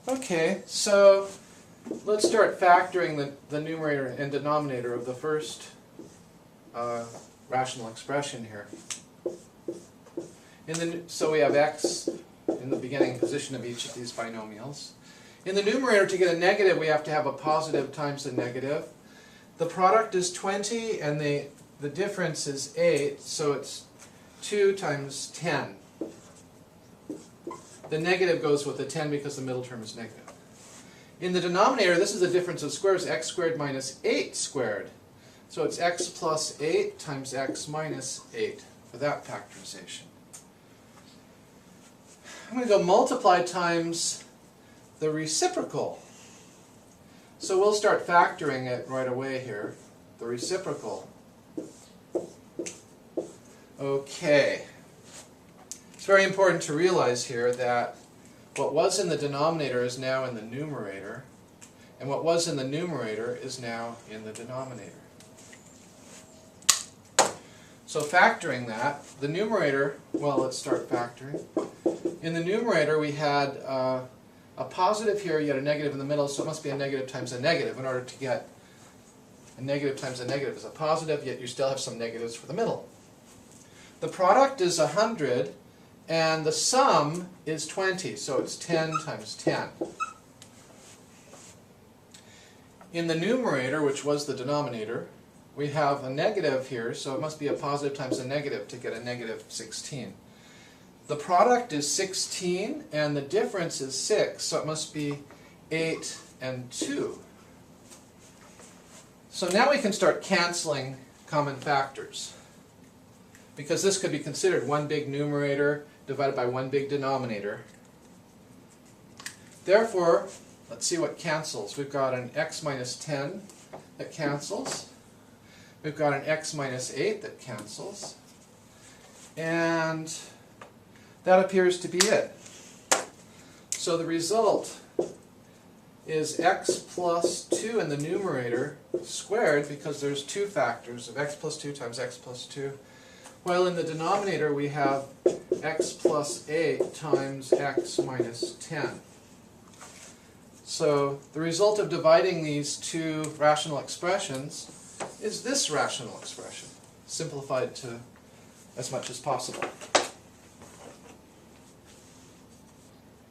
Okay, so let's start factoring the numerator and denominator of the first rational expression here. So we have x in the beginning position of each of these binomials. In the numerator, to get a negative, we have to have a positive times a negative. The product is 20, and the difference is 8, so it's 2 times 10. The negative goes with the 10 because the middle term is negative. In the denominator, this is the difference of squares, x squared minus 8 squared. So it's x plus 8 times x minus 8 for that factorization. I'm going to go multiply times the reciprocal. So we'll start factoring it right away here. The reciprocal. Okay. It's very important to realize here that what was in the denominator is now in the numerator, and what was in the numerator is now in the denominator. So factoring that, the numerator, well, let's start factoring. In the numerator we had a positive here, you had a negative in the middle, so it must be a negative times a negative in order to get a negative times a negative is a positive, yet you still have some negatives for the middle. The product is 100, and the sum is 20, so it's 10 times 10. In the numerator, which was the denominator, we have a negative here, so it must be a positive times a negative to get a negative 16. The product is 16, and the difference is 6, so it must be 8 and 2. So now we can start canceling common factors, because this could be considered one big numerator divided by one big denominator. Therefore, let's see what cancels. We've got an x minus 10 that cancels. We've got an x minus 8 that cancels. And that appears to be it. So the result is x plus 2 in the numerator squared, because there's two factors of x plus 2 times x plus 2. While in the denominator we have x plus 8 times x minus 10. So the result of dividing these two rational expressions is this rational expression, simplified to as much as possible.